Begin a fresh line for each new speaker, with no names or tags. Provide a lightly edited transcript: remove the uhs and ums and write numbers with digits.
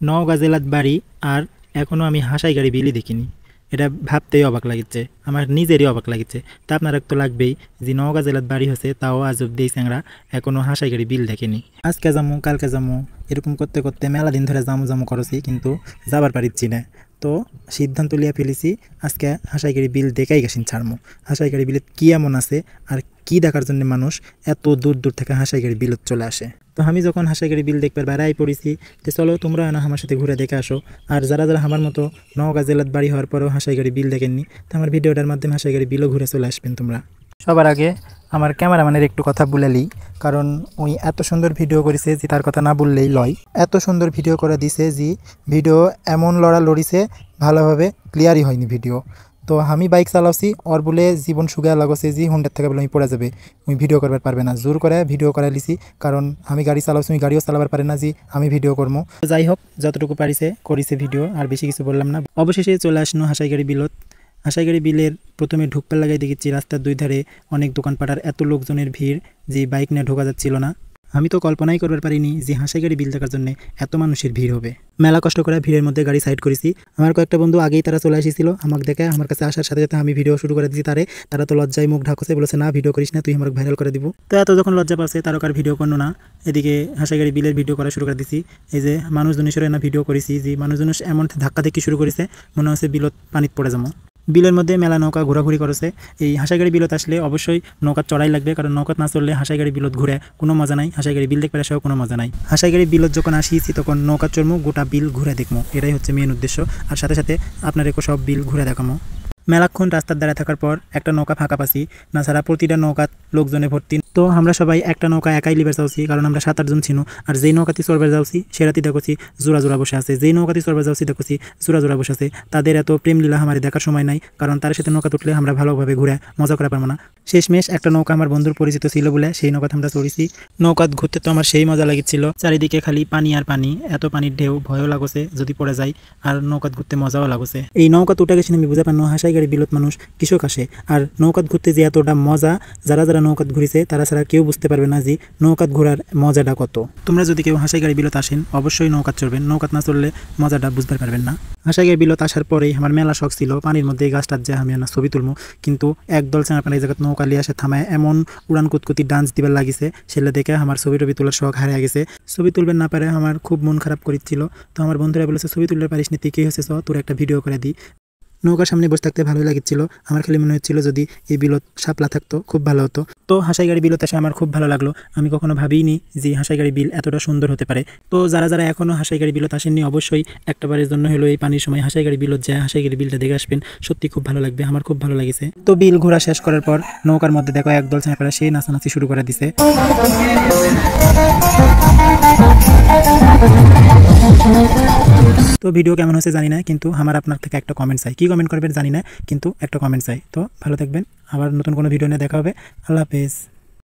নওগাঁ জেলার বাড়ি, আর এখনও আমি হাসাইগাড়ি বিলই দেখিনি। এটা ভাবতেই অবাক লাগছে, আমার নিজেরই অবাক লাগছে। তা আপনারা তো লাগবেই যে নওগাঁ জেলার বাড়ি হচ্ছে, তাও আজ অব্দি চ্যাংরা এখনও হাসাইগাড়ি বিল দেখেনি। আজকে যামু কালকে যামু এরকম করতে করতে মেলা দিন ধরে জামু জামু করছি, কিন্তু যাবার পারিচ্ছি না। তো সিদ্ধান্ত লিয়া ফেলেছি আজকে হাসাইগাড়ি বিল দেখাই গেছেন ছাড়মু। হাসাইগাড়ি বিলে কি এমন আছে আর কি দেখার জন্য মানুষ এত দূর দূর থেকে হাসাইগাড়ি বিলত চলে আসে। তো আমি যখন হাসাইগাড়ি বিল দেখবার বেড়াই পড়েছি, তো চলো তোমরা না আমার সাথে ঘুরে দেখে আসো। আর যারা যারা আমার মতো নওগাঁ জেলার বাড়ি হওয়ার পরেও হাসাইগাড়ি বিল দেখেননি, তো আমার ভিডিওটার মাধ্যমে হাসাইগাড়ি বিলও ঘুরে চলে আসবেন তোমরা। সবার আগে আমার ক্যামেরাম্যানের একটু কথা বলেলি, কারণ উনি এত সুন্দর ভিডিও করেছে যে তার কথা না বললেই লয়। এত সুন্দর ভিডিও করে দিছে যে ভিডিও এমন লড়িছে ভালোভাবে ক্লিয়ারই হয়নি ভিডিও। তো আমি বাইক চালাচ্ছি, ওর বলে জীবন সুগা লাগছে যে হুন্ডার থেকে বলে আমি পড়ে যাবে, উনি ভিডিও করবার পারবে না। জোর করে ভিডিও করা লিছি, কারণ আমি গাড়ি চালাচ্ছি, উনি গাড়িও চালাবার পারে না যে আমি ভিডিও করবো। যাই হোক, যতটুকু পারিছে করেছে ভিডিও, আর বেশি কিছু বললাম না। অবশেষে চলে আসনো হাসাইগাড়ি বিলত। হাসাইগাড়ি বিলের প্রথমে ঢুকপার লাগাই দেখেছি রাস্তার দুই ধারে অনেক দোকানপাটার এত লোকজনের ভিড় যে বাইক নিয়ে ঢোকা যাচ্ছিল না। আমি তো কল্পনাই করবার পারিনি যে হাসাইগাড়ি বিল দেখার জন্য এত মানুষের ভিড় হবে। মেলা কষ্ট করে ভিড়ের মধ্যে গাড়ি সাইড করেছি। আমার কয়েকটা বন্ধু আগেই তারা চলে এসেছিল, আমাকে দেখে আমার কাছে আসার সাথে সাথে আমি ভিডিও শুরু করে দিয়েছি। তারা তো লজ্জায় মুখ ঢাকছে, বলেছে না ভিডিও করিস না, তুই আমাকে ভাইরাল করে দিব। তো এত যখন লজ্জা পাচ্ছে তারও আর ভিডিও করলো না। এদিকে হাসাইগাড়ি বিলের ভিডিও করা শুরু করে দিছি। এই যে মানুষজনের সরে না ভিডিও করেছি, যে মানুষজন এমন ধাক্কা দেখি শুরু করেছে মনে হচ্ছে বিলত পানিত পড়ে যাবো। বিলের মধ্যে মেলা নৌকা ঘোরাঘুরি করেছে। এই হাসাইগাড়ি বিলত আসলে অবশ্যই নৌকা চড়াই লাগবে, কারণ নৌকা না চললে হাসাইগাড়ি বিলত ঘুরে কোনো মজা নাই, হাসাইগাড়ি বিল দেখতে আসাও কোনো মজা নাই। হাসাইগাড়ি বিলত যখন আসিছি তখন নৌকা চড়মু, গোটা বিল ঘুরে দেখবো, এটাই হচ্ছে মেন উদ্দেশ্য। আর সাথে সাথে আপনাদেরকে সব বিল ঘুরে দেখামো। মেলাক্ষণ রাস্তার দ্বারা থাকার পর একটা নৌকা ফাঁকা পাচ্ছি, না ছাড়া প্রতিটা নৌকা লোকজনে ভর্তি। তো আমরা সবাই একটা নৌকা একাই লিবার যাচ্ছি, কারণ আমরা 7-8 জন ছিল। আর যেই নৌকাতে চড়বার যাচ্ছি সেরাতি দেখছি জোড়া জোড়া বসে আছে, যেই নৌকাতে চড়বার যাচ্ছি দেখছি জোড়া জোড়া বসে আছে। তাদের এত প্রেম লীলা আমার দেখার সময় নাই, কারণ তার সাথে নৌকা তুললে আমরা ভালোভাবে ঘুরে মজা করা পারবো না। শেষমেশ একটা নৌকা আমার বন্ধুর পরিচিত ছিল বলে সেই নৌকাতে আমরা চড়েছি। নৌকাত ঘুরতে তো আমার সেই মজা লাগছিল, চারিদিকে খালি পানি আর পানি, এত পানির ঢেউ, ভয়ও লাগছে যদি পড়ে যায়, আর নৌকাত ঘুরতে মজাও লাগছে। এই নৌকাত উঠে গেছি আমি বুঝা পারনো হাসাইগাড়ি বিলত মানুষ কৃষক আসে। আর নৌকাত ঘুরতে যে এতটা মজা, যারা যারা নৌকাত ঘুরেছে তারা ছাড়া কেউ বুঝতে পারবে না যে নৌকাত ঘোরার মজাটা কত। তোমরা যদি কেউ হাসাইগাড়ি বিলত আসেন অবশ্যই নৌকাত চড়বেন, নৌকাত না চললে মজাটা বুঝতে পারবেন না। হাসাইগাড়ি বিলত আসার পরেই আমার মেলা শখ ছিল পানির মধ্যে এই গাছটার যে আমি ছবি তুলবো, কিন্তু একদল আপনার এই জায়গায় নৌকা লিয়ে আসে থামায় এমন উড়ান কুতকুতি ডান্স দিবার লাগিছে, সেটা দেখে আমার ছবি টবি তোলার শখ হারিয়ে গেছে। ছবি তুলবেন না পারে আমার খুব মন খারাপ করছিল। তো আমার বন্ধুরা বলেছে ছবি তুলতে পারিস নি, তুই কি হয়েছে, তোর একটা ভিডিও করে দিই। নৌকার সামনে বসে থাকতে ভালোই লাগছিল, আমার খালি মনে হচ্ছিল যদি এই বিলত শাপলা থাকতো খুব ভালো হতো। তো হাসাইগাড়ি বিলত এসে আমার খুব ভালো লাগলো। আমি কখনো ভাবিনি যে হাসাইগাড়ি বিল এতটা সুন্দর হতে পারে। তো যারা যারা এখনো হাসাইগাড়ি বিলত আসেননি অবশ্যই একটাবারের জন্য হলো এই পানির সময় হাসাইগাড়ি বিলত যায় হাসাইগাড়ি বিলটা দেখে আসবেন, সত্যি খুব ভালো লাগবে, আমার খুব ভালো লাগছে। তো বিল ঘোরা শেষ করার পর নৌকার মধ্যে দেখো একদল ছায়াপাড়া সেই নাচানাচি শুরু করে দিছে। তো ভিডিও কেমন হচ্ছে জানি না, কিন্তু আমার আপনার থেকে একটা কমেন্ট চাই। কি কমেন্ট করবেন জানি না, কিন্তু একটা কমেন্ট চাই। তো ভালো থাকবেন, আবার নতুন কোনো ভিডিও নিয়ে দেখা হবে। আল্লাহ হাফেজ।